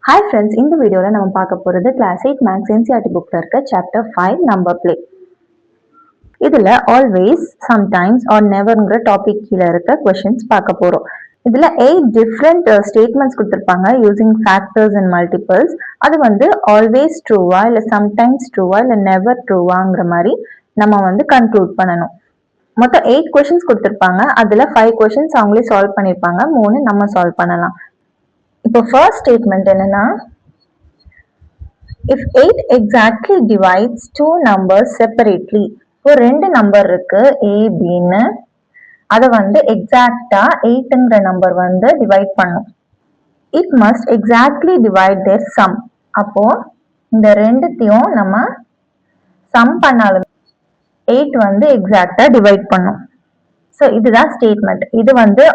Hi friends, இந்த வீடியோல நம்ம பார்க்க போறது கிளாஸ் 8 மேக்ஸ் NCERT புக்ல இருக்க சாப்டர் 5 நம்பர் பிளே. இதுல ஆல்வேஸ், சம்டைம்ஸ் ஆர் நெவர்ங்கிற டாபிக் கீழ இருக்க क्वेश्चंस பார்க்க போறோம். இதுல 8 டிஃபரண்ட் ஸ்டேட்மெண்ட்ஸ் கொடுத்திருப்பாங்க யூசிங் ஃபேக்டர்ஸ் அண்ட் மல்டிபிள்ஸ். அது வந்து ஆல்வேஸ் ட்ரூவா இல்ல சம்டைம்ஸ் ட்ரூவா இல்ல நெவர் ட்ரூவாங்கிற மாதிரி நம்ம கன்க்ளூட் பண்ணணும். மொத்தம் 8 क्वेश्चंस கொடுத்திருப்பாங்க. அதுல 5 क्वेश्चंस அவங்களே சால்வ் பண்ணிருப்பாங்க, 3 நம்ம சால்வ் பண்ணலாம். இப்போ ஃபர்ஸ்ட் ஸ்டேட்மெண்ட் என்னன்னா, if 8 exactly divides two numbers separately, இப்போ ரெண்டு நம்பர் இருக்கு a bன்னு, அதை எக்ஸாக்டா 8ங்கிற நம்பர் டிவைட் பண்ணும். it must exactly divide their sum. அப்போ இந்த ரெண்டுத்தையும் நம்ம சம் பண்ணாலும் 8 எக்ஸாக்டா டிவைட் பண்ணும். ஸோ இதுதான் ஸ்டேட்மெண்ட். இது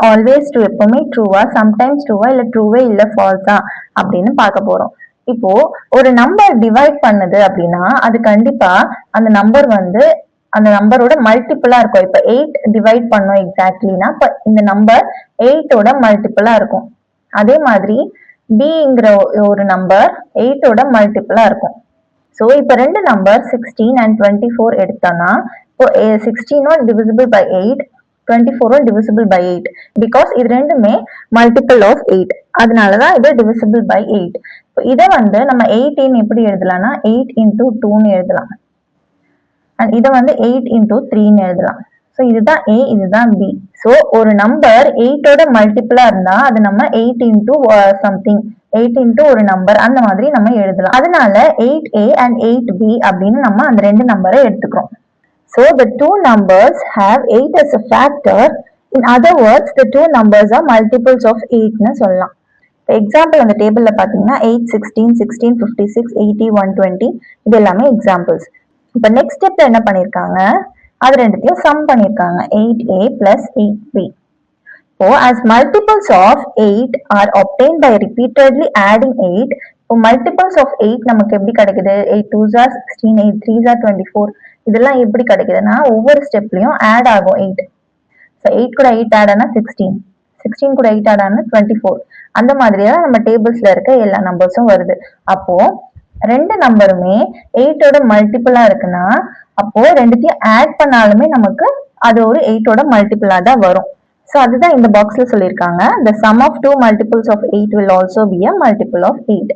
ஆல்வேஸ் ட்ரூ, எப்பவுமே ட்ரூவா, சம்டைம்ஸ் ட்ரூவா இல்ல ட்ரூவே இல்ல ஃபால்ஸா அப்படின்னு பார்க்க போறோம். இப்போ ஒரு நம்பர் டிவைட் பண்ணுது அப்படின்னா அது கண்டிப்பா அந்த நம்பர் அந்த நம்பரோட மல்டிபிளா இருக்கும். இப்ப 8 டிவைட் பண்ணோம் எக்ஸாக்ட்லினா இப்ப இந்த நம்பர் 8ஓட மல்டிபிளா இருக்கும். அதே மாதிரி பிங்கிற ஒரு நம்பர் 8ஓட மல்டிபிளா இருக்கும். ஸோ இப்ப ரெண்டு நம்பர் 16 and 24 எடுத்தோம்னா இப்போ 16 divisible by 8, 24 divisible by 8, because இது ரெண்டுமே மல்டிபிள் ஆஃப் 8, அதனாலதான் இது divisible by 8. இதை நம்ம 18 எப்படி எழுதலாம்னா 8 into 2ன்னு எழுதலாம், அண்ட் இதை 8 into 3ன்னு எழுதலாம். ஸோ இதுதான் A, இதுதான் B. ஸோ ஒரு நம்பர் 8ஓட மல்டிபிளா இருந்தா அது நம்ம 8 into something, 8 into ஒரு நம்பர் அந்த மாதிரி நம்ம எழுதலாம். அதனால 8A and 8B அப்படின்னு நம்ம அந்த ரெண்டு நம்பரை எடுத்துக்கிறோம். So the two numbers have 8 as a factor. In other words, the two numbers are multiples of 8ன்னு சொல்லலாம். எக்ஸாம்பிள் அந்த டேபிள்ல பாத்தீங்கன்னா 8, 16, 16, 56, 80, 120 இது எல்லாமே எக்ஸாம்பிள்ஸ். இப்போ நெக்ஸ்ட் ஸ்டெப்ல என்ன பண்ணிருக்காங்க, அது ரெண்டுத்தையும் சம் பண்ணிருக்காங்க, 8A plus 8B. So as multiples of 8 are obtained by repeatedly adding 8. இப்போ multiples of 8 நமக்கு எப்படி கிடைக்குது, 8 2s are 16, 8 3s are 24. இதெல்லாம் எப்படி கிடைக்குதுன்னா ஒவ்வொரு ஸ்டெப்லயும் ஆட் ஆகும் 8. ஸோ 8 கூட 8 ஆட் ஆனா 16, 16 கூட 8 ஆட் ஆனா 24. அந்த மாதிரியா நம்ம டேபிள்ஸ்ல இருக்க எல்லா நம்பர்ஸும் வருது. அப்போ ரெண்டு நம்பருமே 8ஓட மல்டிபிளா இருக்குன்னா அப்போ ரெண்டுத்தையும் ஆட் பண்ணாலுமே நமக்கு அது ஒரு 8ஓட மல்டிபிளா தான் வரும். ஸோ அதுதான் இந்த பாக்ஸ்ல சொல்லியிருக்காங்க, the sum of two multiples of 8 will also be a multiple of 8.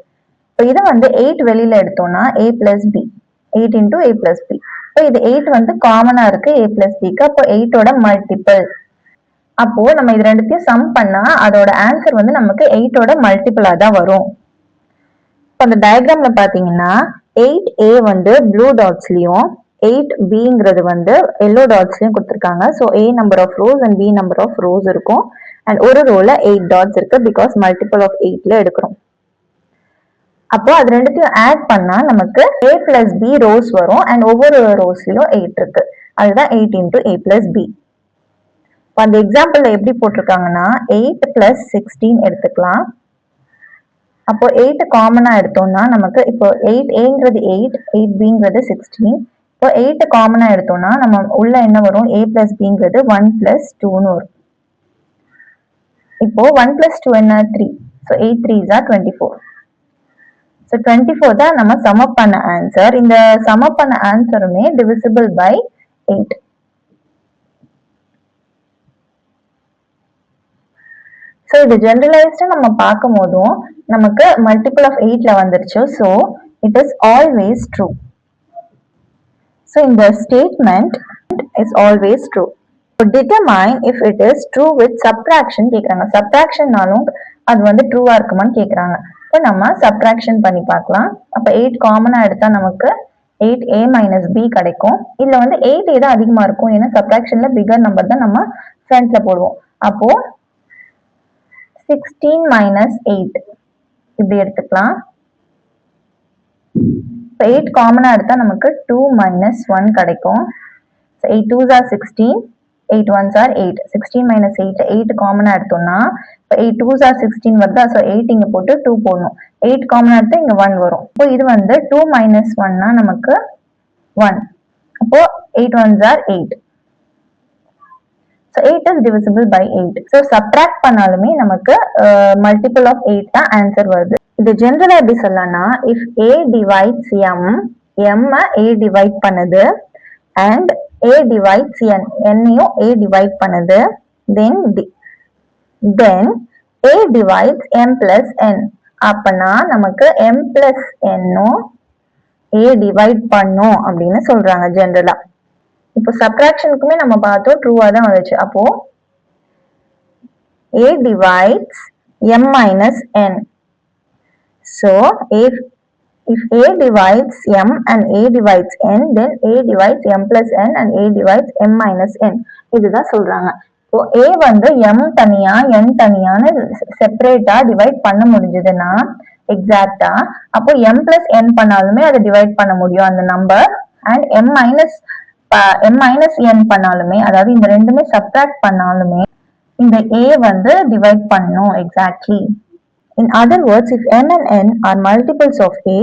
இப்போ இதை 8 வெளியில எடுத்தோம்னா a plus b, 8 into a plus b. இப்போ இது 8 காமனா இருக்கு a plus bக்கு, அப்போ 8ஓட மல்டிபிள். அப்போ நம்ம இது ரெண்டுத்தையும் சம் பண்ணா அதோட ஆன்சர் நமக்கு 8ஓட மல்டிபிளா தான் வரும். இப்போ அந்த டயக்ராம்ல பாத்தீங்கன்னா 8a ப்ளூ டாட்ஸ்லயும் 8bங்கிறது எல்லோ டாட்ஸ்லயும் கொடுத்திருக்காங்க. So a number of rows and b number of rows இருக்கும், அண்ட் ஒரு ரோல 8 டாட்ஸ் இருக்கு, பிகாஸ் மல்டிபிள் ஆஃப் 8ல எடுக்கிறோம். அப்போ அது ரெண்டுத்தையும் ஆட் பண்ணா நமக்கு a plus b ரோஸ் வரும், அண்ட் ஒவ்வொரு ரோஸ்லயும் 8 இருக்கு, அதுதான் 8 into a plus b. அந்த எக்ஸாம்பிள்ல எப்படி போட்டிருக்காங்கன்னா 8 plus 16 எடுத்துக்கலாம். அப்போ 8 காமனா எடுத்தோம்னா நமக்கு இப்போ 8aங்கிறது 8, 8bங்கிறது 16. இப்போ 8 காமனா எடுத்தோம்னா நம்ம உள்ள என்ன வரும், a plus bங்கிறது 1 plus 2ன்னு வரும். இப்போ 1 plus 2 என்ன 3, ஸோ 8 3s are 24. ஸோ 24 தான் நம்ம சம் அப் பண்ண ஆன்சர். இந்த சம் அப் பண்ண ஆன்சருமே divisible by 8. ஸோ இது ஜெனரலைஸ்டா நம்ம பார்க்கும் போதும் நமக்கு மல்டிபிள் ஆஃப் 8ல வந்துருச்சு. So it is always true. So இந்த statement is always true. Determine if it is true with subtraction கேட்குறாங்க. சப்ட்ராக்ஷன்னாலும் அது ட்ரூவா இருக்குமான்னு கேட்குறாங்க. இப்போ நம்ம சப்ட்ராக்ஷன் பண்ணி பார்க்கலாம். அப்போ 8 காமனா எடுத்தா நமக்கு 8a minus b கிடைக்கும். இதுல 8a தான் அதிகமா இருக்கும், ஏன்னா சப்ட்ராக்ஷன்ல பிகர் நம்பர் தான் நம்ம ஃப்ரண்ட்ல போடுவோம். அப்போ 16 minus 8 இப்படி எடுத்துக்கலாம். 8 காமனா எடுத்தா நமக்கு 2 minus 1 கிடைக்கும். 8 2s are 16, 8 1s are 8. 16 minus 8, 8 காமனா எடுத்தோம்னா 8 2s are 16 வருதா, ஸோ 8 இங்க போட்டு 2 போடணும். 8 காமனா எடுத்தா இங்க 1 வரும். இப்போ இது 2 minus 1னா நமக்கு 1. அப்போ 8 1s are 8. So 8 is divisible by 8. So subtract பண்ணாலுமே நமக்கு multiple of 8 தான் answer வருது. இது ஜென்ரலா எப்படி சொல்லலாம்னா if a divides m a divide பண்ணுது and a divides n என்னையும் a டிவைட் பண்ணுது then a divides m plus n அப்பனா நமக்கு m plus n a divide பண்ணும் அப்படின்னு சொல்றாங்க ஜென்ரலா. இப்போ சப்ட்ராக்ஷனுக்குமே நம்ம பார்த்தோம் ட்ரூவா தான் வந்துச்சு. அப்போ a divides m minus n. So if a divides m and a divides n, then a divides m plus n and a divides m minus n. இதுதான் சொல்றாங்க. இப்போ a வந்து m தனியா n தனியான்னு செப்பரேட்டா டிவைட் பண்ண முடிஞ்சதுன்னா எக்ஸாக்டா அப்போ m plus n பண்ணாலுமே அதை டிவைட் பண்ண முடியும் அந்த number. And m minus n பண்ணாலுமே, அதாவது இந்த ரெண்டுமே சப்ட்ராக்ட் பண்ணாலுமே இந்த a வந்து டிவைட் பண்ணும் exactly. In other words, if m and n are multiples of a,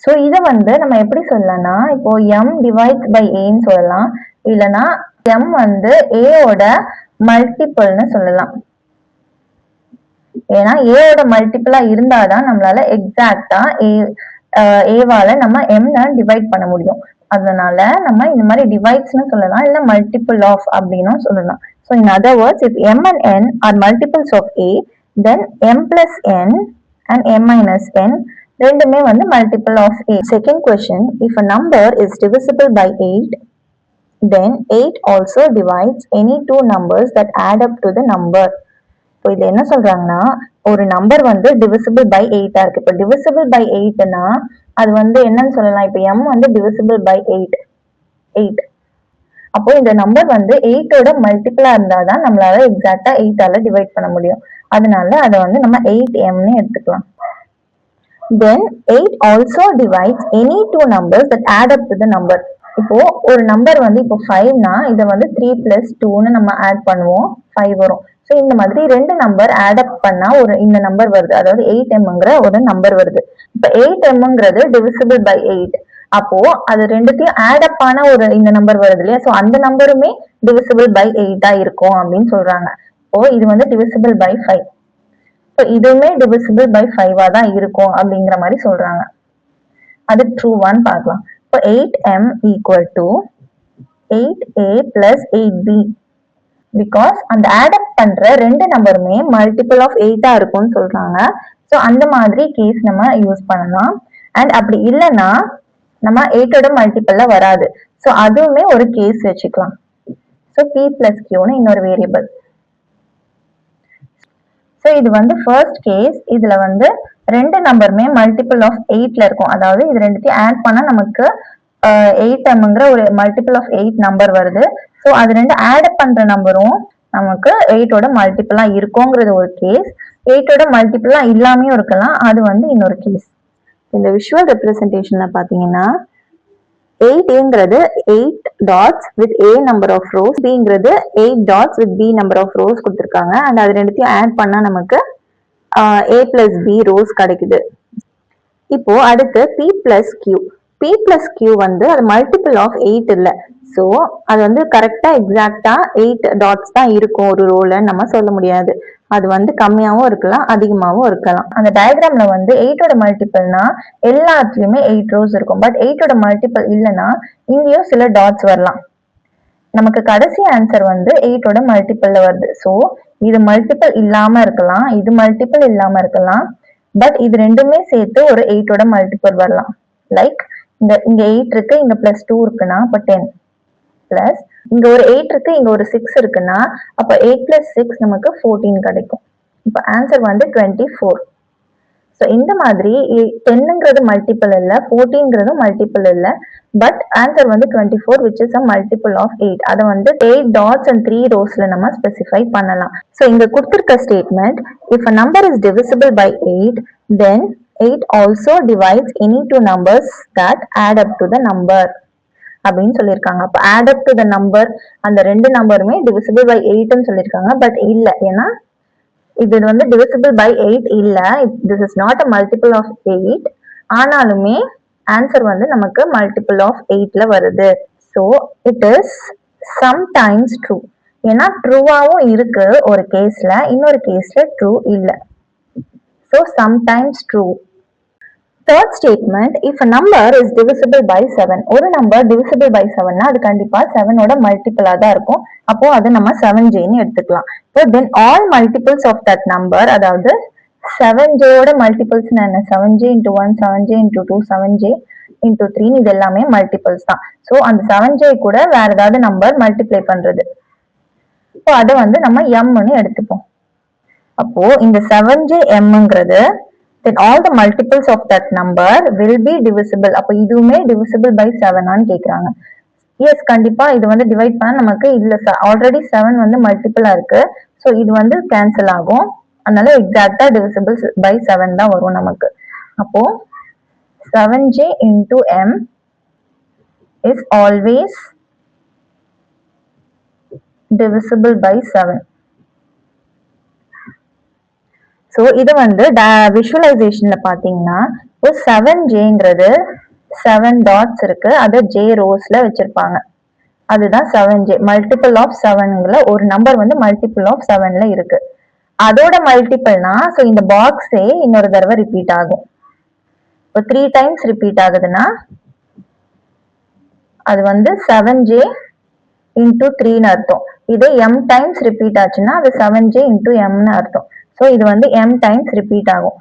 so இதை வந்து நம்ம எப்படி சொல்லலாம்னா இப்போ m divides by a ன்னு சொல்லலாம், இல்லைன்னா m வந்து a ஓட மல்டிபிள்னு சொல்லலாம். ஏன்னா a ஓட மல்டிபிளா இருந்தாதான் நம்மளால எக்ஸாக்டா ஏவால நம்ம m டிவைட் பண்ண முடியும். அதனால நம்ம இந்த மாதிரி டிவைட்ஸ்னு சொல்லலாம், இல்ல மல்டிபிள் ஆஃப் அப்படின்னும் சொல்லலாம். So in other words, if m and n are multiples of a, then m plus n and m minus n ரெண்டுமே வந்து multiple of a. Second question, if a number is divisible by 8, then 8 also divides any two numbers that add up to the number. இப்போ இதுல என்ன சொல்றாங்கன்னா ஒரு number வந்து divisible by 8 இருக்கு. இப்போ divisible by 8னா அது வந்து என்னன்னு சொல்லலாம், இப்போ m வந்து divisible by 8. அப்போ இந்த நம்பர் வந்து 8ஓட மல்டிபிளா இருந்தாதான் நம்மளால எக்ஸாக்டா 8ஆல டிவைட் பண்ண முடியும். அதனால அதை வந்து நம்ம 8m எடுத்துக்கலாம். Then 8 also divides any two numbers that add up to the number. இப்போ ஒரு நம்பர் வந்து இப்போ 5னா இதை வந்து 3 plus 2ன்னு நம்ம ஆட் பண்ணுவோம், 5 வரும். ஸோ இந்த மாதிரி ரெண்டு நம்பர் ஆட் அப் பண்ணா ஒரு இந்த நம்பர் வருது, அதாவது 8mங்கிற ஒரு நம்பர் வருது. இப்போ 8mங்கிறது divisible by 8. அப்போ அது ரெண்டுத்தையும் ஆட் அப் ஆன ஒரு இந்த நம்பர் வருது இல்லையா, ஸோ அந்த நம்பருமே divisible by 8 இருக்கும் அப்படின்னு சொல்றாங்க. இப்போ இது வந்து divisible by 5. ஸோ இதுவுமே divisible by 5 தான் இருக்கும் அப்படிங்கிற மாதிரி சொல்றாங்க. அது ட்ரூவான்னு பார்க்கலாம். இப்போ 8m equal to 8a plus 8b. Because அந்த ஆட் அப் பண்ற ரெண்டு நம்பருமே மல்டிபிள் ஆஃப் 8 இருக்கும்னு சொல்றாங்க. ஸோ அந்த மாதிரி கேஸ் நம்ம யூஸ் பண்ணலாம். அண்ட் அப்படி இல்லைன்னா நம்ம 8ஓட மல்டிபிள்ல வராது, ஸோ அதுவுமே ஒரு கேஸ் வச்சுக்கலாம். ஸோ p plus qன்னு இன்னொரு வேரியபிள். ஸோ இது வந்து ஃபர்ஸ்ட் கேஸ். இதுல வந்து ரெண்டு நம்பருமே மல்டிபிள் ஆஃப் 8ல இருக்கும், அதாவது இது ரெண்டுத்தையும் ஆட் பண்ணா நமக்கு 8mங்கிற ஒரு மல்டிபிள் ஆஃப் 8 நம்பர் வருது. ஸோ அது ரெண்டு ஆட் அப் பண்ற நம்பரும் நமக்கு 8ஓட மல்டிபிளா இருக்குங்கிறது ஒரு கேஸ். 8ஓட மல்டிபிளா இல்லாமையும் இருக்கலாம், அது வந்து இன்னொரு கேஸ். இந்த விஷுவல் ரெப்ரசன்டேஷன்ல பாத்தீங்கன்னா 8ங்கிறது 8 dots with a number of rows, bங்கிறது 8 dots with b number of rows கொடுத்துருக்காங்க. அண்ட் அது ரெண்டுத்தையும் ஆட் பண்ணா நமக்கு a plus b ரோஸ் கிடைக்குது. இப்போ அடுத்து p plus q. p plus q வந்து அது மல்டிபிள் ஆஃப் 8 இல்ல, ஸோ அது வந்து கரெக்டா எக்ஸாக்டா 8 டாட்ஸ் தான் இருக்கும் ஒரு ரோல நம்ம சொல்ல முடியாது. அது வந்து கம்மியாவும் இருக்கலாம், அதிகமாவும் இருக்கலாம். அந்த டயக்ராம்ல வந்து 8ஓட மல்டிபிள்னா எல்லாத்துலயுமே 8 ரோஸ் இருக்கும். பட் 8ஓட மல்டிபிள் இல்லைன்னா இங்கேயும் சில டாட்ஸ் வரலாம். நமக்கு கடைசி ஆன்சர் வந்து 8ஓட மல்டிபிள்ல வருது. ஸோ இது மல்டிபிள் இல்லாம இருக்கலாம், இது மல்டிபிள் இல்லாம இருக்கலாம், பட் இது ரெண்டுமே சேர்த்து ஒரு 8ஓட மல்டிபிள் வரலாம். லைக் இங்க 8 இருக்கு, இங்க +2 இருக்குன்னா அப்ப 10 பிளஸ் இங்க ஒரு 8 இருக்கு, இங்க ஒரு 6 இருக்குன்னா அப்ப 8 plus 6 நமக்கு 14 கிடைக்கும். இப்ப ஆன்சர் வந்து 24. ஸோ இந்த மாதிரி 10ங்கிறது மல்டிபிள் இல்ல, 14ங்கிறது மல்டிபிள் இல்ல, பட் ஆன்சர் வந்து 24 which is a multiple of 8. அதை வந்து 8 dots and 3 rowsல நம்ம ஸ்பெசிஃபை பண்ணலாம். ஸோ இங்க கொடுத்திருக்க statement, if a number is divisible by 8, then 8 also divides any two numbers that add up to the number அப்படின்னு சொல்லியிருக்காங்க. அப்ப add up to the number அந்த ரெண்டு நம்பருமே divisible by 8ன்னு சொல்லியிருக்காங்க. பட் இல்ல, ஏன்னா இது வந்து divisible by 8 இல்ல, this is not a multiple of 8. ஆனாலுமே ஆன்சர் வந்து நமக்கு மல்டிபிள் ஆஃப் 8ல வருது. So it is sometimes true. ஏன்னா ட்ரூவாவும் இருக்கு ஒரு கேஸ்ல, இன்னொரு கேஸ்ல ட்ரூ இல்ல. So sometimes true Third statement, if a number is divisible by 7, ஒரு number divisible by 7 அது கண்டிப்பா 7 ஓட மல்டிபிளா தான் இருக்கும். அப்போ அது நம்ம 7j ன்னு எடுத்துக்கலாம். So then all multiples of that number, அதாவது 7j ஓட மல்டிபிள்ஸ் என்ன, 7j into 1, 7j into 2, 7j into 3 இது எல்லாமே மல்டிபிள்ஸ் தான். ஸோ அந்த 7j கூட வேற ஏதாவது நம்பர் மல்டிப்ளை பண்றது. இப்போ அதை வந்து நம்ம m-ன்னு எடுத்துப்போம். அப்போ இந்த 7j m-ங்கிறது then all the multiples of that number will be divisible. அப்போ இதுவுமே divisible by 7 கேக்குறாங்க. எஸ், கண்டிப்பா இது வந்து டிவைட் பண்ண நமக்கு இல்ல, ஆல்ரெடி 7 வந்து மல்டிபிளா இருக்கு. ஸோ இது வந்து கேன்சல் ஆகும். அதனால எக்ஸாக்டா divisible by 7 தான் வரும் நமக்கு. அப்போ 7j into m is always divisible by 7. So இது வந்து விஷுவலைசேஷன்ல பாத்தீங்கன்னா இப்போ 7jங்கிறது 7 டாட்ஸ் இருக்கு, அதை j ரோஸ்ல வச்சிருப்பாங்க. அதுதான் 7j. மல்டிபிள் ஆஃப் 7ங்கிற ஒரு நம்பர் வந்து மல்டிபிள் ஆஃப் 7ல இருக்கு. அதோட மல்டிபிள்னா ஸோ இந்த பாக்ஸே இன்னொரு தடவை ரிப்பீட் ஆகும். இப்போ 3 டைம்ஸ் ரிப்பீட் ஆகுதுன்னா அது வந்து 7j into 3ன்னு அர்த்தம். இதே m டைம்ஸ் ரிப்பீட் ஆச்சுன்னா அது 7j into mன்னு அர்த்தம். ஸோ இது வந்து m டைம்ஸ் ரிப்பீட் ஆகும்.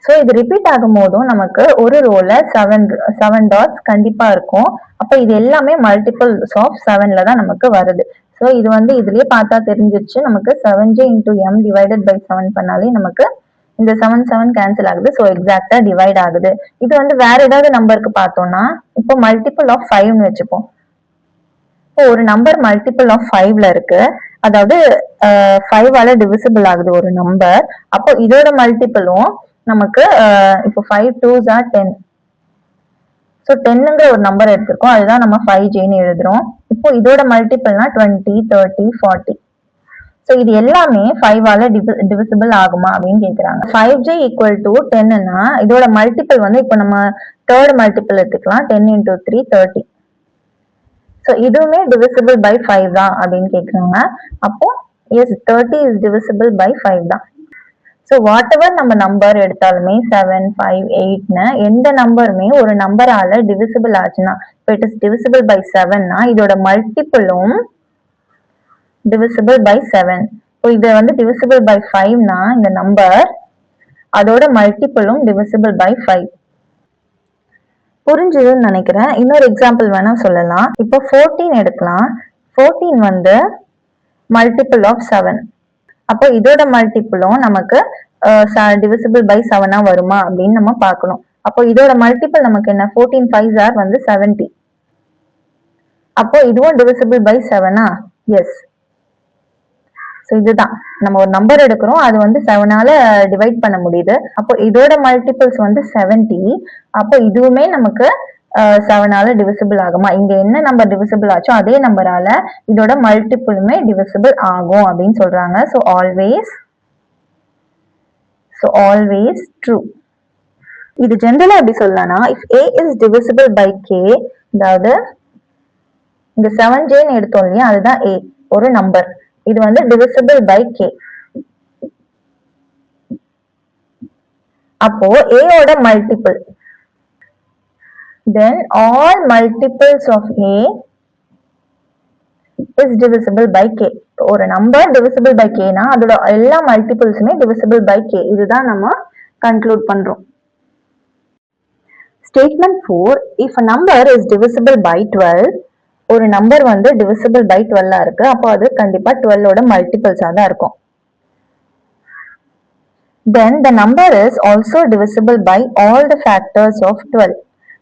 ஸோ இது ரிப்பீட் ஆகும் போதும் நமக்கு ஒரு ரோல 7 டாட்ஸ் கண்டிப்பா இருக்கும். அப்போ இது எல்லாமே மல்டிபிள்ஸ் ஆஃப் 7ல தான் நமக்கு வருது. ஸோ இது வந்து இதுலயே பார்த்தா தெரிஞ்சிருச்சு நமக்கு 7j into m divided by 7 பண்ணாலே நமக்கு இந்த 7 கேன்சல் ஆகுது. ஸோ எக்ஸாக்டா டிவைட் ஆகுது. இது வந்து வேற ஏதாவது நம்பருக்கு பார்த்தோம்னா இப்போ மல்டிபிள் ஆஃப் 5ன்னு வச்சுப்போம். இப்போ ஒரு நம்பர் மல்டிபிள் ஆஃப் 5ல இருக்கு, அதாவது 5ஆல டிவிசிபிள் ஆகுது ஒரு நம்பர். அப்போ இதோட மல்டிபிளும் நமக்கு இப்போ 5 2s are 10. ஸோ 10ங்கிற ஒரு நம்பர் எடுத்திருக்கோம், அதுதான் நம்ம 5jன்னு எழுதுறோம். இப்போ இதோட மல்டிபிள்னா 20 30 40. ஸோ இது எல்லாமே 5ஆல டிவிசிபிள் ஆகுமா அப்படின்னு கேட்குறாங்க. 5j equal to 10ன்னா இதோட மல்டிபிள் வந்து இப்போ நம்ம தேர்ட் மல்டிபிள் எடுத்துக்கலாம், 10 into 3 30. ஸோ இதுவுமே divisible by 5 தான் அப்படின்னு கேட்குறாங்க. அப்போ எஸ், 30 is divisible by 5 தான். ஸோ வாட் எவர் நம்ம நம்பர் எடுத்தாலுமே 7 5 8ன்னு எந்த நம்பருமே ஒரு நம்பரால டிவிசிபிள் ஆச்சுன்னா இப்போ இட் இஸ் divisible by 7னா இதோட மல்டிபிளும் divisible by 7. இப்போ இது வந்து divisible by 5னா இந்த நம்பர் அதோட மல்டிபிளும் divisible by 5. புரிஞ்சுதுன்னு நினைக்கிறேன். இன்னொரு எக்ஸாம்பிள் வேணா சொல்லலாம். இப்போ 14 எடுக்கலாம். 14 வந்து மல்டிபிள் ஆஃப் 7. அப்போ இதோட மல்டிபிளும் நமக்கு divisible by 7 வருமா அப்படின்னு நம்ம பார்க்கணும். அப்போ இதோட மல்டிபிள் நமக்கு என்ன, 14 5s are வந்து 70. அப்போ இதுவும் divisible by 7 எஸ். ஸோ இதுதான் நம்ம ஒரு நம்பர் எடுக்கிறோம், அது வந்து 7ஆல டிவைட் பண்ண முடியுது. அப்போ இதோட மல்டிபிள்ஸ் வந்து 70. அப்போ இதுவுமே நமக்கு 7ஆல டிவிசிபிள் ஆகுமா, இங்க என்ன நம்பர் டிவிசிபிள் ஆச்சோ அதே நம்பரால இதோட மல்டிபிளுமே டிவிசிபிள் ஆகும் அப்படின்னு சொல்றாங்க. So always true. இது ஜெனரலா எப்படி சொல்லலாம்னா, if a is divisible by k, அதாவது இந்த 7jன்னு எடுத்தோம் இல்லையா, அதுதான் a ஒரு நம்பர், இது வந்து divisible by k. அப்போ a ஓட multiple, then all multiples of a is divisible by k. ஒரு நம்பர் divisible by k னா அதோட எல்லா மல்டிபிள்ஸுமே divisible by k. இதுதான் நம்ம கன்க்ளூட் பண்றோம். Statement 4, if a number is divisible by 12, ஒரு நம்பர் வந்து divisible by 12 இருக்கு, அப்போ அது கண்டிப்பா 12 ஓட மல்டிபிள்ஸா தான் இருக்கும். Then the number is also divisible by all the factors of 12.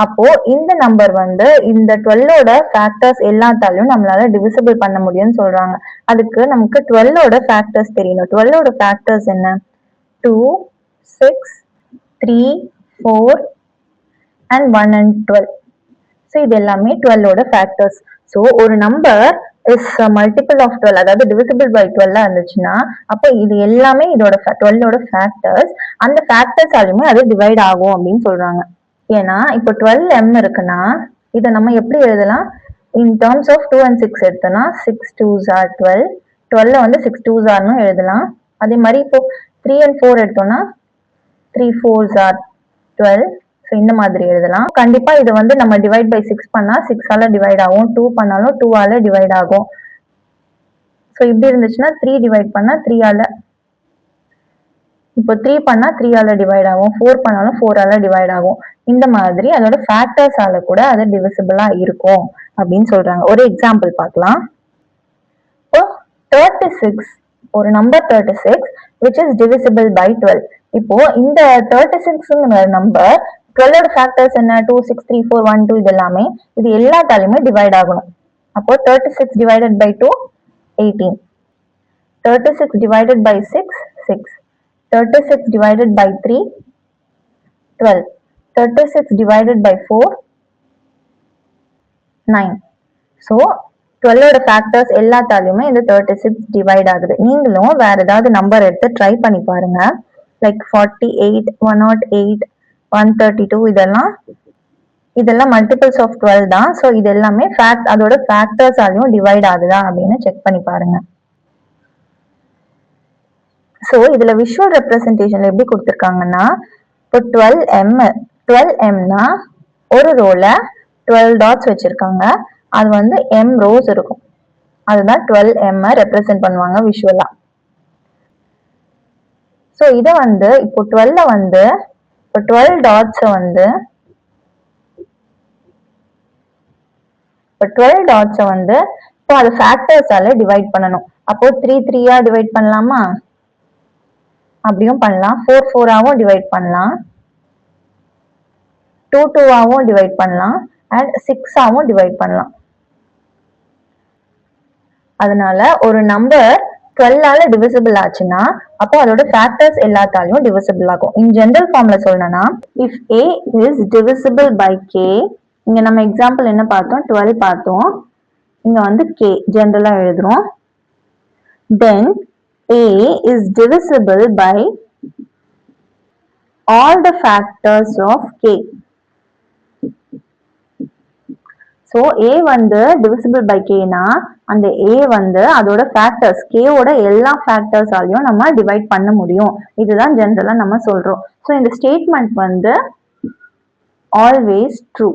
அப்போ இந்த நம்பர் வந்து இந்த 12 ஓட ஃபேக்டர்ஸ் எல்லாத்தாலையும் நம்மளால டிவிசிபிள் பண்ண முடியும்னு சொல்றாங்க. அதுக்கு நமக்கு 12 ஓட ஃபேக்டர்ஸ் தெரியணும். 12 ஓட ஃபேக்டர்ஸ் என்ன, 2 6 3 4 and 1 and 12. ஸோ இது எல்லாமே 12 ஓட ஃபேக்டர்ஸ். ஸோ ஒரு நம்பர் இஸ் மல்டிபிள் ஆஃப் 12, அதாவது டிவிசிபிள் பை 12 இருந்துச்சுன்னா அப்போ இது எல்லாமே இதோட 12 ஓட ஃபேக்டர்ஸ், அந்த ஃபேக்டர்ஸாலுமே அது டிவைட் ஆகும் அப்படின்னு சொல்றாங்க. ஏன்னா இப்போ 12m இருக்குன்னா இதை நம்ம எப்படி எழுதலாம், இன் டேர்ம்ஸ் ஆஃப் 2 and 6 எடுத்தோம்னா 6 2s are 12, 12 வந்து 6 2s are எழுதலாம். அதே மாதிரி இப்போ 3 and 4 எடுத்தோம்னா 3 4s are 12, ஸோ இந்த மாதிரி எழுதலாம். கண்டிப்பா இது வந்து நம்ம டிவைட் பை 6 பண்ணா 6ஆல டிவைட் ஆகும், 2 பண்ணாலும் 2ஆல டிவைட் ஆகும். ஸோ இப்படி இருந்துச்சுன்னா 3 டிவைட் பண்ணா 3ஆல, இப்போ 3 பண்ணா 3ஆல டிவைட் ஆகும், 4 பண்ணாலும் 4ஆல டிவைட் ஆகும். இந்த மாதிரி அதோட ஃபேக்டர்ஸால கூட அது டிவிசிபிளா இருக்கும் அப்படின்னு சொல்றாங்க. ஒரு எக்ஸாம்பிள் பார்க்கலாம். இப்போ 36, ஒரு number 36 which is divisible by 12. இப்போ இந்த 36ங்கிற நம்பர் 12ஓட ஃபேக்டர்ஸ் என்ன? 2, 6, 3, 4, 1, 2 இது எல்லாமே, இது எல்லாத்தாலையுமே டிவைட் ஆகணும். அப்போ 36 divided by 2 18, 36 divided by 6 6, 36 divided by 3 12, 36 divided by 4 9. So 12ஓட factors எல்லாத்தாலையுமே இந்த 36 டிவைட் ஆகுது. நீங்களும் வேற ஏதாவது நம்பர் எடுத்து ட்ரை பண்ணி பாருங்க. லைக் 48, 108, 132 இதெல்லாம் மல்டிபிள்ஸ் ஆஃப் 12 தான். ஸோ இது எல்லாமே அதோட ஃபேக்டர்ஸாலையும் டிவைட் ஆகுதா அப்படின்னு செக் பண்ணி பாருங்க. ஸோ இதுல விஷுவல் ரெப்ரசன்டேஷன்ல எப்படி கொடுத்துருக்காங்கன்னா, இப்போ 12mனா ஒரு ரோல 12 டாட்ஸ் வச்சிருக்காங்க. அது வந்து m ரோஸ் இருக்கும். அதுதான் 12m ரெப்ரசென்ட் பண்ணுவாங்க விஷுவலா. ஸோ இதை வந்து இப்போ 12 வந்து இப்போ 12 டாட்ஸ் வந்து இப்போ அது ஃபேக்டர்ஸால டிவைட் பண்ணணும். அப்போ 3 3ஆ டிவைட் பண்ணலாமா? அப்படியும் பண்ணலாம். 4 4ஆவும் டிவைட் பண்ணலாம், 2 2ஆவும் டிவைட் பண்ணலாம், அண்ட் 6ஆவும் டிவைட் பண்ணலாம். அதனால ஒரு நம்பர் 12ஆல டிவிசிபிள் ஆச்சுன்னா அப்போ அதோட ஃபேக்டர்ஸ் எல்லாத்தாலையும் டிவிசிபிள் ஆகும். இன் ஜெனரல் ஃபார்ம்ல சொல்லணும்னா, if a is divisible by k, இங்க நம்ம எக்ஸாம்பிள் என்ன பார்த்தோம்? 12 பார்த்தோம். இங்க வந்து k ஜெனரலா எழுதுறோம். தென் a is divisible by all the factors of k. So a வந்து டிவிசிபிள் பை கேனா அந்த a வந்து அதோட ஃபேக்டர்ஸ் கேவோட எல்லா ஃபேக்டர்ஸாலையும் நம்ம டிவைட் பண்ண முடியும். இதுதான் ஜெனரலா நம்ம சொல்றோம். ஸோ இந்த ஸ்டேட்மெண்ட் வந்து always true.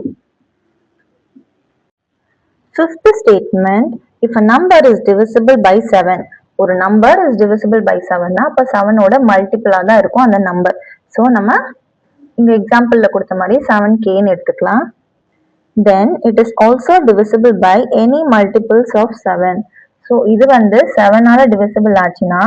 Fifth statement, if a number is divisible by 7, ஒரு நம்பர் இஸ் டிவிசிபிள் பை 7னா அப்ப 7ஓட மல்டிபிளா தான் இருக்கும் அந்த நம்பர். ஸோ நம்ம இந்த எக்ஸாம்பிள்ல கொடுத்த மாதிரி 7kன்னு எடுத்துக்கலாம். Then it is also divisible by any multiples of 7. So இது வந்து 7ஆல டிவிசிபிள் ஆச்சுன்னா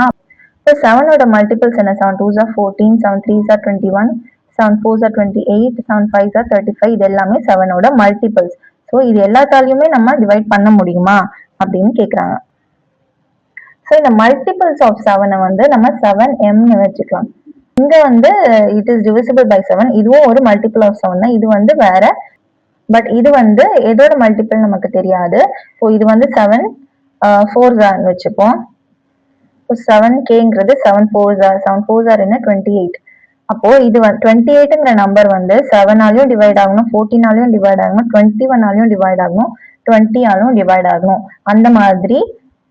இப்போ 7ஓட மல்டிபிள்ஸ் என்ன? 7 2s are 14, 7 3s are 21, 7 4s are 28, 7 5s are 35. இது எல்லாமே 7ஓட மல்டிபிள்ஸ். ஸோ இது எல்லாத்தாலையுமே நம்ம டிவைட் பண்ண முடியுமா அப்படின்னு கேட்குறாங்க. ஸோ இந்த மல்டிபிள்ஸ் ஆஃப் 7 வந்து நம்ம 7mன்னு வச்சுக்கலாம். இங்க வந்து இட் இஸ் டிவிசிபிள் பை 7, இதுவும் ஒரு மல்டிபிள் ஆஃப் 7 தான். இது வந்து வேற, பட் இது வந்து எதோட மல்டிபிள் நமக்கு தெரியாது. ஸோ இது வந்து 7 4s வச்சுப்போம். 7kங்கிறது 7 4s are என்ன 28. அப்போ இது 28ங்கிற நம்பர் வந்து 7ஆலையும் டிவைட் ஆகணும், 14ஆலையும் டிவைட் ஆகணும், 21ஆலையும் டிவைட் ஆகணும், 20ஆலும் டிவைட் ஆகணும். அந்த மாதிரி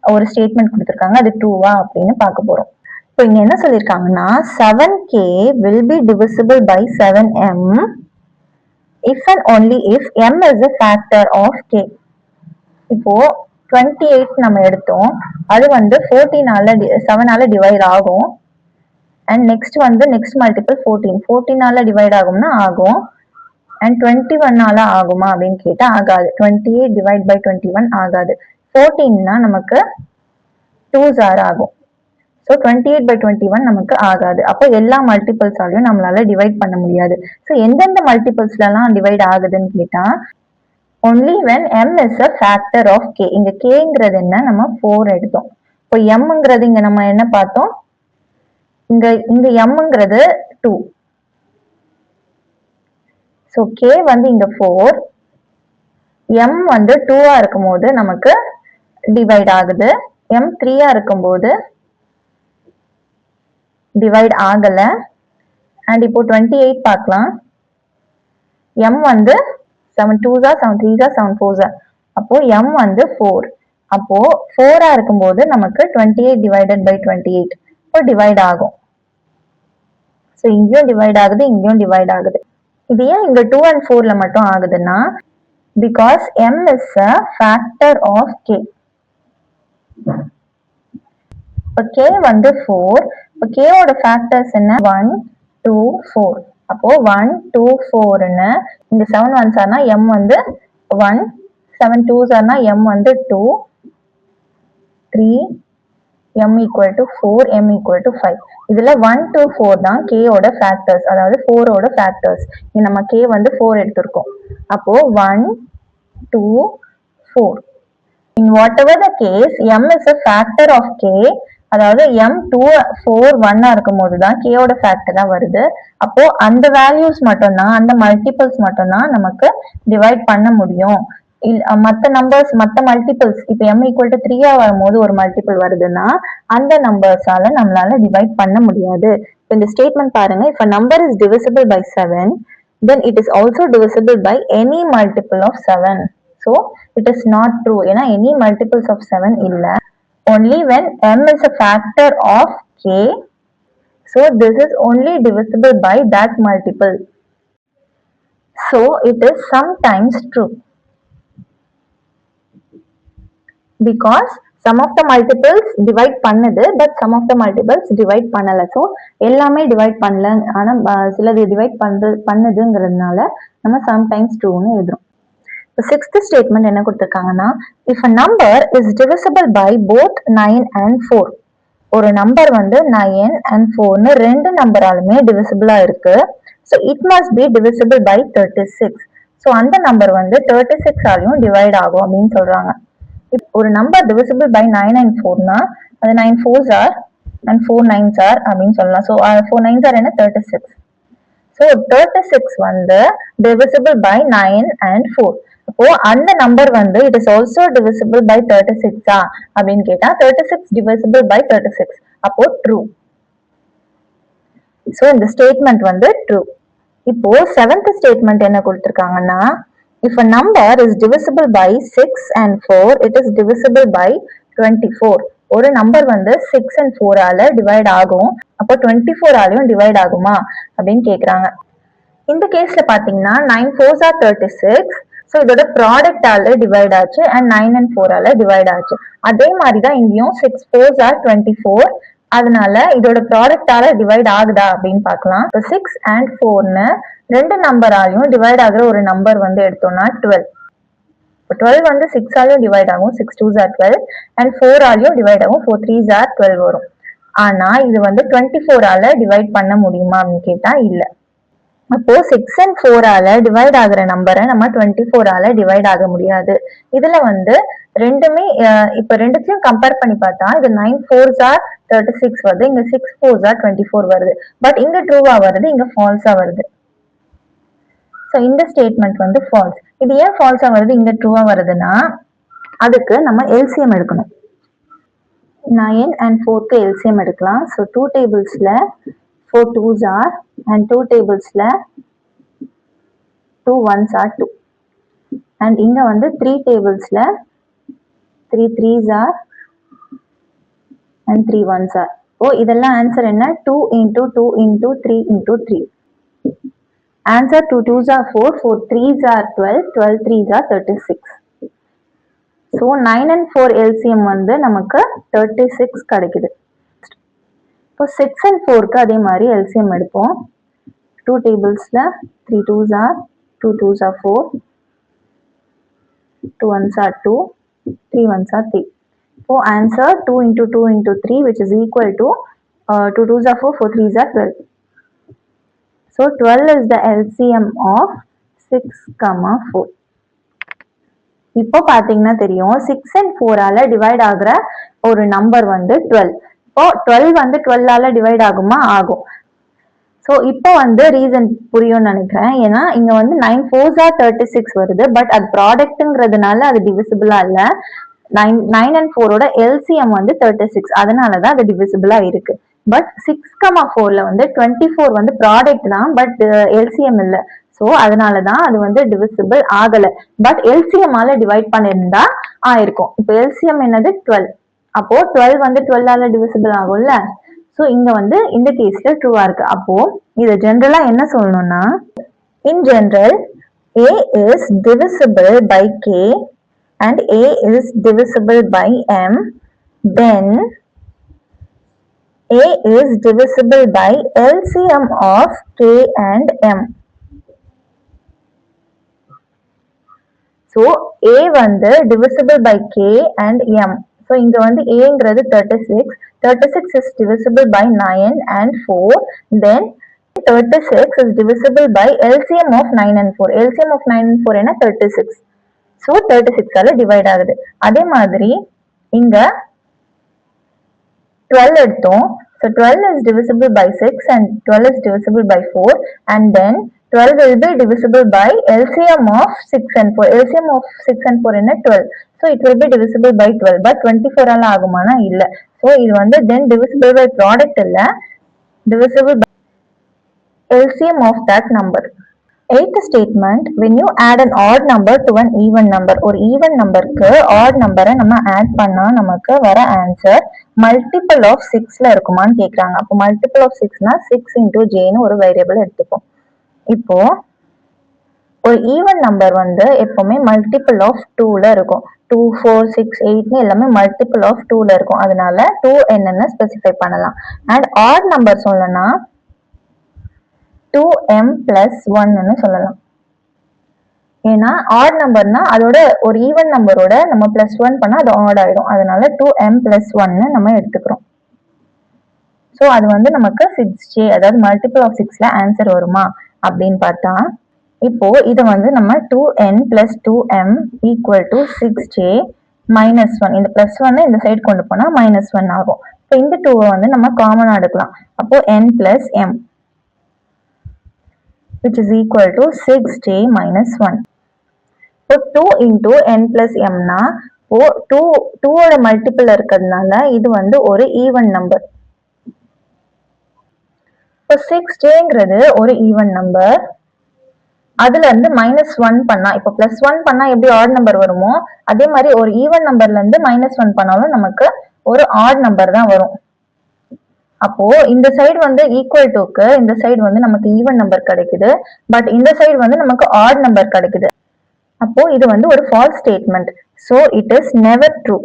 ஒரு ஸ்டேட்மெண்ட் கொடுத்துருக்காங்க. அது ட்ரூவா அப்படின்னு பார்க்க போறோம். இப்போ இங்க என்ன சொல்லியிருக்காங்கன்னா, 7k will be divisible by 7m if and only if m is a factor of k. இப்போ 28 நம்ம எடுத்தோம், அது வந்து 7ஆல டிவைட் ஆகும். அண்ட் நெக்ஸ்ட் வந்து நெக்ஸ்ட் மல்டிபிள் 14ஆல டிவைட் ஆகும்னா ஆகும். அண்ட் 21ஆல ஆகுமா அப்படின்னு கேட்டா ஆகாது. 28 டிவைட் பை 21 ஆகாது. 14னா நமக்கு 2s ஆகும். ஸோ 28 by 21 நமக்கு ஆகாது. அப்போ எல்லா மல்டிபிள்ஸாலையும் நம்மளால டிவைட் பண்ண முடியாது. ஸோ எந்தெந்த மல்டிபிள்ஸ்லாம் டிவைட் ஆகுதுன்னு கேட்டா only when m is a factor of k. இங்க kங்கிறது என்ன? நம்ம 4 எடுத்தோம். இப்போ mங்கிறது இங்க நம்ம என்ன பார்த்தோம்? இங்க mங்கிறது 2. ஸோ k வந்து இங்க 4, m வந்து 2ஆ இருக்கும்போது நமக்கு டிவைட் ஆகுது. m 3ஆ இருக்கும்போது டிவைட் ஆகல. அண்ட் இப்போ 28 பார்க்கலாம். m வந்து 7 2s are 7 3s are 7 4s are. அப்போ m வந்து 4. அப்போ 4ஆ இருக்கும்போது நமக்கு 28 divided by 28 இப்போ டிவைட் ஆகும். ஸோ இங்கேயும் டிவைட் ஆகுது, இங்கேயும் டிவைட் ஆகுது. இது ஏன் இங்க 2 and 4ல மட்டும் ஆகுதுன்னா because m is a factor of k. இப்போ k வந்து 4. இப்போ k ஓட ஃபேக்டர்ஸ் என்ன 1 2 4. அப்போ 1 2 4ன்னு இங்க 7 1s ஆனா m வந்து 1, 7 2s ஆனா m வந்து 2, 3 m equal to 4, m equal to 5. இதுல 1 2 4 தான் k ஓட ஃபேக்டர்ஸ், அதாவது 4 ஓட ஃபேக்டர்ஸ். இங்க நம்ம k வந்து 4 எடுத்திருக்கோம். அப்போ 1 2 4. In whatever the case, m is a factor of k. அதாவது m 2 4 1 இருக்கும் போது தான் k ஓட ஃபேக்டரா வருது. அப்போ அந்த வேல்யூஸ் மட்டும் தான், அந்த மல்டிபிள்ஸ் மட்டும் தான் நமக்கு டிவைட் பண்ண முடியும். மற்ற நம்பர்ஸ் மற்ற மல்டிபிள்ஸ் இப்போ m ஈக்குவல் டு 3 வரும்போது ஒரு மல்டிபிள் வருதுன்னா அந்த நம்பர்ஸால நம்மளால டிவைட் பண்ண முடியாது. இந்த ஸ்டேட்மெண்ட் பாருங்க, if a number is divisible by 7 then it is also divisible by any multiple of 7. So it is not true. ஏன்னா any multiples of 7 இல்ல. Only when m is a factor of k, so this is only divisible by that multiple. So it is sometimes true because some of the multiples divide பண்ணுது but some of the multiples divide பண்ணல. So எல்லாமே divide பண்ணல, ஆனா சிலது divide பண்ணுதுங்கிறதுனால நம்ம sometimes trueன்னு எழுதுறோம். The sixth statement என்ன கொடுத்திருக்காங்கன்னா, if a number is divisible by both 9 and 4. ஒரு நம்பர் வந்து 9 and 4ன்னு ரெண்டு நம்பராலுமே டிவிசிபிளா இருக்கு. So it must be divisible by 36. So அந்த நம்பர் வந்து 36 ஆலையும் டிவைட் ஆகும் அப்படின்னு சொல்றாங்க. ஒரு நம்பர் divisible by 9 and 4னா அது 9 4s are and 4 9s are அப்படின்னு சொல்லலாம். So 4 9s are என்ன 36. So 36 வந்து divisible by 9 and 4. அப்போ அந்த நம்பர் வந்து it is also divisible by 36 அப்படின்னு கேட்டா 36 divisible by 36 அப்போ true. So இந்த ஸ்டேட்மெண்ட் வந்து true. இப்போ 7th ஸ்டேட்மெண்ட் என்ன கொடுத்திருக்காங்கன்னா, if a number is divisible by 6 and 4 it is divisible by 24. ஒரு நம்பர் வந்து 6 and 4 ஆல டிவைட் ஆகும், அப்போ 24 ஆலையும் டிவைட் ஆகுமா அப்படின்னு கேக்குறாங்க. இந்த கேஸ்ல பாத்தீங்கன்னா 9 4s are 36. ஸோ இதோட ப்ராடக்ட் ஆல டிவைட் ஆச்சு அண்ட் 9 and 4 ஆல டிவைட் ஆச்சு. அதே மாதிரி தான் இங்கேயும் 6 4s are 24. அதனால இதோட ப்ராடக்ட் ஆல டிவைட் ஆகுதா அப்படின்னு பார்க்கலாம். இப்போ 6 and 4ன்னு ரெண்டு நம்பராலையும் டிவைட் ஆகுற ஒரு நம்பர் வந்து எடுத்தோம்னா 12. இப்போ 12 வந்து 6 ஆலையும் டிவைட் ஆகும், 6 2s are 12 and 4 ஆலையும் டிவைட் ஆகும், 4 3s are 12 வரும். ஆனா இது வந்து 24 ஆல டிவைட் பண்ண முடியுமா அப்படின்னு கேட்டா இல்ல. அப்போ 6 and 4 ஆல டிவைட் ஆகுற நம்பரை நம்ம 24 ஆல டிவைட் ஆக முடியாது. இதுல வந்து ரெண்டுமே இப்ப ரெண்டுத்தையும் கம்பேர் பண்ணி பார்த்தா இது 9 4s are 36 வருது, இங்க 6 4s are 24 வருது. பட் இங்க ட்ரூவா வருது, இங்க ஃபால்ஸா வருது. ஸோ இந்த ஸ்டேட்மெண்ட் வந்து ஃபால்ஸ். இது ஏன் ஃபால்ஸா வருது இங்க ட்ரூவா வருதுன்னா அதுக்கு நம்ம எல்சிஎம் எடுக்கணும். 9 and 4க்கு எல்சிஎம் எடுக்கலாம். So 2 டேபிள்ஸ்ல 4 2s are and 2 tablesல 2 1s are 2 and இங்க வந்து 3 tablesல 3 3s are and 3 1s are. ஓ இதெல்லாம் ஆன்சர் என்ன 2 into 2 into 3 into 3. Answer 2 2s are 4, 4 3s are 12, 12 3s are 36. So 9 and 4 LCM வந்து நமக்கு 36 கிடைக்குது. இப்போ 6 and 4க்கு அதே மாதிரி LCM எடுப்போம். 2 tablesல 3 2s are 2 2s are 4, 2 1s are 2, 3 1s are 3. So answer 2 into 2 into 3 which is equal to 2 2s are 4, 4 3s are 12. So 12 is the LCM of 6, 4. இப்போ பாத்தீங்கன்னா தெரியும் 6 and 4 ஆல டிவைட் ஆகுற ஒரு நம்பர் வந்து 12. இப்போ 12 வந்து 12 ஆல டிவைட் ஆகுமா ஆகும். ஸோ இப்போ வந்து ரீசன் புரியும்னு நினைக்கிறேன். ஏன்னா இங்க வந்து 9 4s are 36 வருது, பட் அது ப்ராடக்ட்ங்கிறதுனால அது டிவிசிபிளா இல்ல. 9 and 4ஓட LCM வந்து 36, அதனாலதான் அது டிவிசிபிளா இருக்கு. பட் 6, 4ல வந்து 24 வந்து ப்ராடக்ட் தான், பட் LCM இல்ல. ஸோ அதனாலதான் அது வந்து டிவிசிபிள் ஆகல. பட் எல்சிஎம் ஆல டிவைட் பண்ணிருந்தா ஆயிருக்கும். இப்போ எல்சிஎம் என்னது 12. அப்போ 12 வந்து 12 ஆல டிவிசிபிள் ஆகும்ல. ஸோ இங்க வந்து இந்த கேஸ்ல ட்ரூவா இருக்கு. அப்போ இதை ஜென்ரலா என்ன சொல்லணும்னா In general, A is divisible by K and A is divisible by M, then A is divisible by LCM of K and M. So A வந்து divisible by K and M. So இங்க வந்து Aங்கிறது 36. 36 is divisible by 9 and 4. Then 36 is divisible by LCM of 9 and 4. LCM of 9 and 4 என்ன 36. So 36 ஆல divide ஆகுது. அதே மாதிரி இங்க 12 எடுத்தோம். So 12 is divisible by 6 and 12 is divisible by 4 and then 12 will be divisible by LCM of 6 and 4. LCM of 6 and 4 என்ன 12. So it will be divisible by 12. But 24 ஆல ஆகுமானா இல்ல. So இது வந்து then divisible by product இல்ல. Divisible by LCM of that number. Eighth statement, when you add an odd number to an even number, ஒரு even numberக்கு odd number நம்ம add பண்ணா நமக்கு வர answer multiple of 6ல இருக்குமான்னு கேக்குறாங்க. அப்போ multiple of 6னா 6 into jன்னு ஒரு variable எடுத்துப்போம். இப்போ ஒரு ஈவன் நம்பர் வந்து எப்பவுமே மல்டிபிள் ஆஃப் 2ல இருக்கும். 2, 4, 6, 8 எல்லாமே மல்டிபிள் ஆஃப் 2ல இருக்கும். அதனால 2 என்னன்னு ஸ்பெசிஃபை பண்ணலாம். அண்ட் ஆட் நம்பர் சொல்லணும்னா 2m plus 1ன்னு சொல்லலாம். ஏன்னா ஆட் நம்பர்னா அதோட ஒரு ஈவன் நம்பரோட நம்ம பிளஸ் 1 பண்ணா அது ஆட் ஆயிடும். அதனால 2m plus 1ன்னு நம்ம எடுத்துக்கிறோம். ஸோ அது வந்து நமக்கு 6j, அதாவது மல்டிபிள் ஆஃப் 6ல ஆன்சர் வருமா அப்படின்னு பார்த்தா, இப்போ இதை வந்து நம்ம 2n plus 2m equal to 6j minus 1, இந்த பிளஸ் 1 இந்த சைடு கொண்டு போனா minus 1 ஆகும். இப்போ இந்த 2 வந்து நம்ம காமனா எடுக்கலாம். அப்போ n plus m which is equal to 6j minus 1. இப்போ 2 into n plus m னா இப்போ 2 ஓட மல்டிபிள் இருக்கிறதுனால இது வந்து ஒரு ஈவன் நம்பர். இப்போ 6jங்கிறது ஒரு ஈவன் நம்பர். அதுல இருந்து -1 பண்ணா, இப்போ +1 பண்ணா எப்படி ஆட் நம்பர் வருமோ அதே மாதிரி ஒரு ஈவன் நம்பர்ல இருந்து -1 பண்ணாலும் நமக்கு ஒரு ஆட் நம்பர் தான் வரும். அப்போ இந்த சைடு வந்து ஈக்குவல் டுக்கு இந்த சைடு வந்து நமக்கு ஈவன் நம்பர் கிடைக்குது, பட் இந்த சைடு வந்து நமக்கு ஆட் நம்பர் கிடைக்குது. அப்போ இது வந்து ஒரு false statement. So it is never true.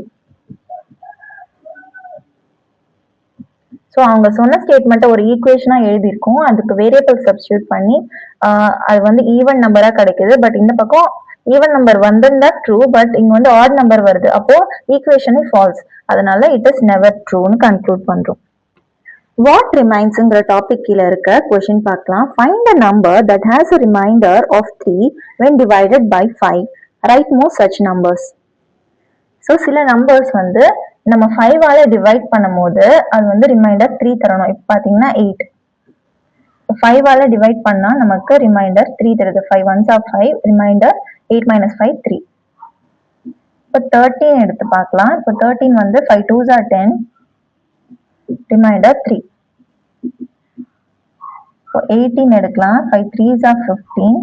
So அவங்க சொன்ன ஸ்டேட்மெண்ட்டை ஒரு ஈக்குவேஷனா எழுதியிருக்கோம், அதுக்கு வேரியபிள் சப்ஸ்டியூட் பண்ணி அது வந்து ஈவன் நம்பரா கிடைக்குது. பட் இந்த பக்கம் ஈவன் நம்பர் வந்திருந்தா ட்ரூ, பட் இங்க வந்து ஆட் நம்பர் வருது. அப்போ ஈக்குவேஷனே ஃபால்ஸ். அதனால இட் இஸ் நெவர் ட்ரூன்னு கன்க்ளூட் பண்றோம். வாட் ரிமைன்ஸ்ங்கிற டாபிக் கீழே இருக்க கொஸ்டின் பார்க்கலாம். Find a number that has a remainder of 3 when divided by 5. Write more such numbers. So சில நம்பர்ஸ் வந்து நம்ம 5ஆல டிவைட் பண்ணும்போது அது வந்து ரிமைண்டர் 3 தரணும். இப்போ பாத்தீங்கன்னா 8. 5ஆல டிவைட் பண்ணா நமக்கு ரிமைண்டர் 3 தருது. 5 1s are 5, ரிமைண்டர் 8 minus 5 3. இப்போ 13 எடுத்து பார்க்கலாம். இப்போ 13 வந்து 5 2s are 10, ரிமைண்டர் 3. இப்போ 18 எடுக்கலாம். 5 3s are 15,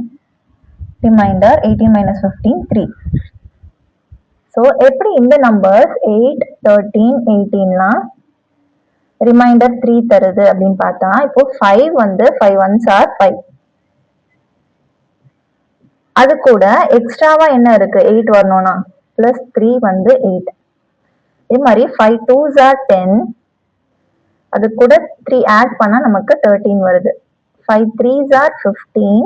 reminder 18 minus 15 3. So எப்படி இந்த நம்பர்ஸ் 8 13 18லாம் ரிமைண்டர் 3 தருது அப்படின்னு பார்த்தா, இப்போ 5 வந்து 5 1s are 5, அது கூட எக்ஸ்ட்ராவா என்ன இருக்கு 8 வரணும்னா பிளஸ் 3 வந்து 8. இதே மாதிரி 5 2s are 10, அது கூட 3 ஆட் பண்ணா நமக்கு 13 வருது. 5 3s are 15,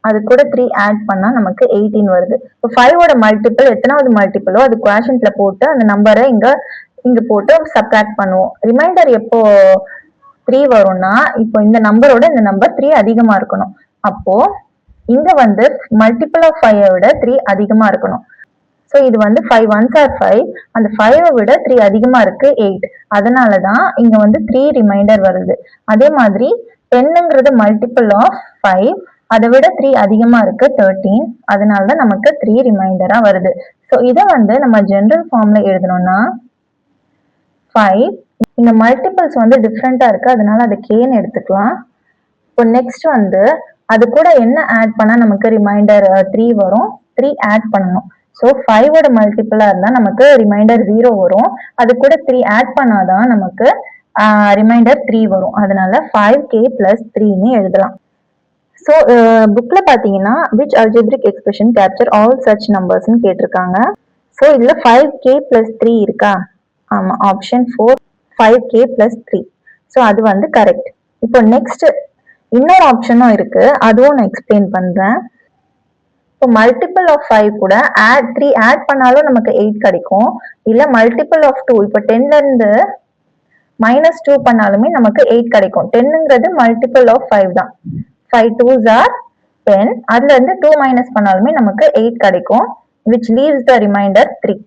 அது கூட 3 ஆட் பண்ணா நமக்கு 18 வருது. இப்போ 5 ஓட மல்டிபிள் எத்தனாவது மல்டிபிளோ அது குவாஷன்ட்ல போட்டு அந்த நம்பரை இங்க போட்டு சப்ட்ராக்ட் பண்ணுவோம். ரிமைண்டர் எப்போ 3 வரும்னா இப்போ இந்த நம்பரோட இந்த நம்பர் 3 அதிகமா இருக்கணும். அப்போ இங்க வந்து மல்டிபிள் ஆஃப் 5 விட 3 அதிகமா இருக்கணும். ஸோ இது வந்து 5 1s are 5, அந்த 5 விட 3 அதிகமா இருக்கு 8, அதனாலதான் இங்க வந்து 3 ரிமைண்டர் வருது. அதே மாதிரி 10ங்கிறது மல்டிபிள் ஆஃப் 5, அதை விட 3 அதிகமா இருக்கு 13, அதனாலதான் நமக்கு 3 ரிமைண்டரா வருது. ஸோ இதை வந்து நம்ம ஜெனரல் ஃபார்ம்ல எழுதணும்னா 5, இந்த மல்டிபிள்ஸ் வந்து டிஃப்ரெண்டா இருக்கு, அதனால அதை கேன்னு எடுத்துக்கலாம். இப்போ நெக்ஸ்ட் வந்து அது கூட என்ன ஆட் பண்ணா நமக்கு ரிமைண்டர் 3 வரும், 3 ஆட் பண்ணணும். ஸோ 5ஓட மல்டிபிளா இருந்தா நமக்கு ரிமைண்டர் 0 வரும், அது கூட 3 ஆட் பண்ணாதான் நமக்கு ரிமைண்டர் 3 வரும். அதனால 5k plus 3ன்னு எழுதலாம். ஸோ புக்கில் பார்த்தீங்கன்னா which algebraic expression capture all such நம்பர்ஸ்ன்னு கேட்டிருக்காங்க. ஸோ இதில் 5k + 3 இருக்கா? ஆமாம், ஆப்ஷன் 4 5k + 3. ஸோ அது வந்து கரெக்ட். இப்போ நெக்ஸ்ட் இன்னொரு ஆப்ஷனும் இருக்கு, அதுவும் நான் எக்ஸ்பிளைன் பண்றேன். இப்போ மல்டிபிள் ஆஃப் 5 கூட 3 ஆட் பண்ணாலும் நமக்கு 8 கிடைக்கும். இல்ல மல்டிபிள் ஆஃப் 2, இப்போ 10ல இருந்து -2 பண்ணாலுமே நமக்கு 8 கிடைக்கும். 10ங்கிறது மல்டிபிள் ஆஃப் 5 தான். 5 2s are 10. அதுல இருந்து 2 மைனஸ் பண்ணாலுமே நமக்கு 8 கிடைக்கும், which leaves the remainder 3.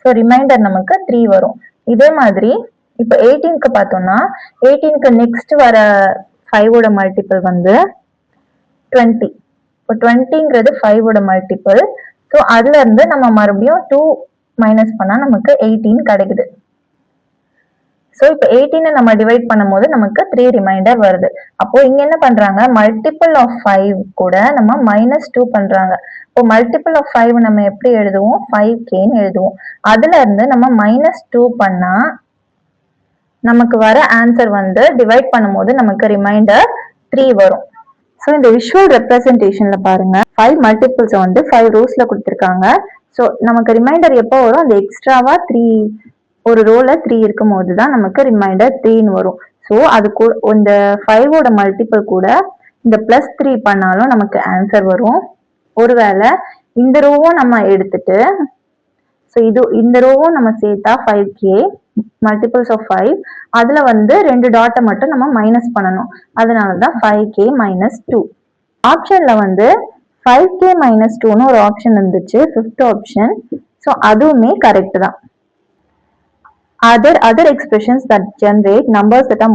So remainder நமக்கு 3 வரும். இதே மாதிரி இப்போ 18க்கு பார்த்தோம்னா 18க்கு நெக்ஸ்ட் வர 5ஓட மல்டிபிள் வந்து 20. இப்போ 20ங்கிறது 5ஓட மல்டிபிள். ஸோ அதுல இருந்து நம்ம மறுபடியும் 2 மைனஸ் பண்ணா நமக்கு 18 கிடைக்குது. ஸோ இப்போ 18 நம்ம டிவைட் பண்ணும்போது நமக்கு 3 ரிமைண்டர் வருது. அப்போ இங்க என்ன பண்றாங்க, மல்டிபிள் ஆஃப் 5 கூட நம்ம -2 பண்றாங்க. இப்போ மல்டிபிள் ஆஃப் 5 நம்ம எப்படி எழுதுவோம், 5kன்னு எழுதுவோம். அதுல இருந்து நம்ம -2 பண்ணா நமக்கு வர ஆன்சர் வந்து டிவைட் பண்ணும்போது நமக்கு ரிமைண்டர் 3 வரும். ஸோ இந்த விஷுவல் ரெப்ரசன்டேஷன்ல பாருங்க, 5 மல்டிபிள்ஸ் வந்து 5 ரோஸ்ல கொடுத்துருக்காங்க. ஸோ நமக்கு ரிமைண்டர் எப்போ வரும், அந்த எக்ஸ்ட்ராவா 3 ஒரு ரோல 3 இருக்கும் போது தான் நமக்கு ரிமைண்டர் 3ன்னு வரும். ஸோ அது கூட இந்த 5ஓட மல்டிபிள் கூட இந்த +3 பண்ணாலும் நமக்கு ஆன்சர் வரும். ஒருவேளை இந்த ரோவும் நம்ம எடுத்துட்டு, ஸோ இந்த ரோவும் நம்ம சேர்த்தா 5k மல்டிபிள்ஸ் ஆஃப் 5, அதுல வந்து 2 டாட்டை மட்டும் நம்ம மைனஸ் பண்ணணும். அதனாலதான் 5k - 2. ஆப்ஷன்ல வந்து 5k - 2ன்னு ஒரு ஆப்ஷன் இருந்துச்சு, 5th ஆப்ஷன். ஸோ அதுவுமே கரெக்ட் தான். Other expressions that generate numbers that are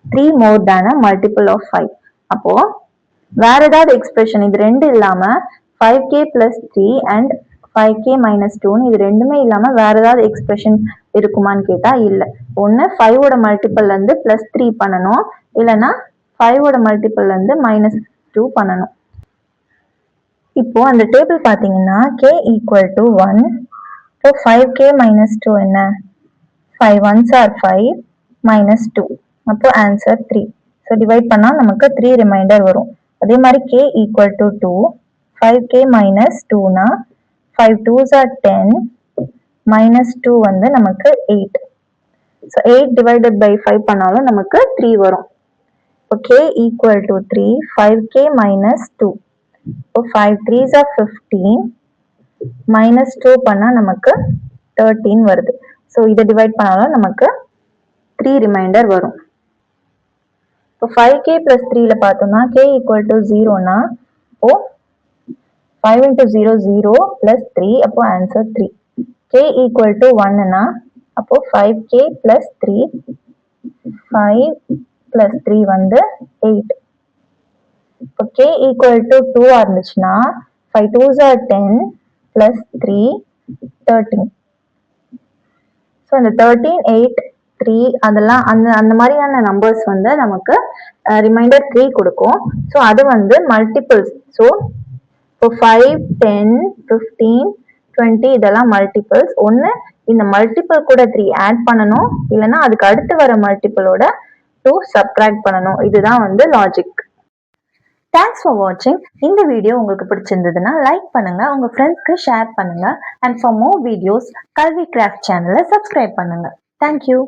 3 more than a multiple of 5. அப்போ வேற ஏதாவது எக்ஸ்பிரஷன் இது ரெண்டு இல்லாம 5k + 3 and 5k - 2 இது ரெண்டுமே இல்லாம வேற ஏதாவது எக்ஸ்பிரஷன் இருக்குமான்னு கேட்டா இல்ல. ஒன்னு 5ஓட மல்டிபிள்ல இருந்து +3 பண்ணணும், இல்லைன்னா 5ஓட மல்டிபிள்ல இருந்து -2 பண்ணணும். இப்போ அந்த டேபிள் பாத்தீங்கன்னா k = 1. இப்போ 5k - 2 என்ன, 5 1s are 5 -2. அப்போ ஆன்சர் 3. ஸோ டிவைட் பண்ணா நமக்கு 3 ரிமைண்டர் வரும். அதே மாதிரி k = 2. 5k - 2னா 5 2s are 10, -2 வந்து நமக்கு 8. ஸோ 8 divided by 5 பண்ணாலும் நமக்கு 3 வரும். இப்போ k = 3, 5k - 2. இப்போ 5 3s are 15, -2 பண்ணா நமக்கு 13 வருது. ஸோ இதை டிவைட் பண்ணாலும் நமக்கு 3 ரிமைண்டர் வரும். இப்போ 5k + 3ல பார்த்தோம்னா k = 0னா அப்போ 5 × 0 0 + 3, அப்போ ஆன்சர் 3. k = 1னா அப்போ 5k + 3, 5 + 3 வந்து 8. இப்போ k = 2 இருந்துச்சுன்னா 5 2s are 10 + 3 13. ஸோ அந்த 13 8 3 அதெல்லாம் அந்த மாதிரியான நம்பர்ஸ் வந்து நமக்கு ரிமைண்டர் 3 கொடுக்கும். ஸோ அது வந்து மல்டிபிள்ஸ். ஸோ இப்போ 5 10 15 20 இதெல்லாம் மல்டிபிள்ஸ். ஒன்று இந்த மல்டிபிள் கூட 3 ஆட் பண்ணணும், இல்லைன்னா அதுக்கு அடுத்து வர மல்டிபிளோட 2 சப்ட்ராக்ட் பண்ணணும். இதுதான் வந்து லாஜிக். தேங்க்ஸ் ஃபார் வாட்சிங். இந்த வீடியோ உங்களுக்கு பிடிச்சிருந்ததுன்னா லைக் பண்ணுங்க, உங்க ஃப்ரெண்ட்ஸ்க்கு ஷேர் பண்ணுங்க. அண்ட் ஃபார் மோர் வீடியோஸ் கல்வி கிராஃப்ட் சேனலை சப்ஸ்கிரைப் பண்ணுங்க. தேங்க்யூ.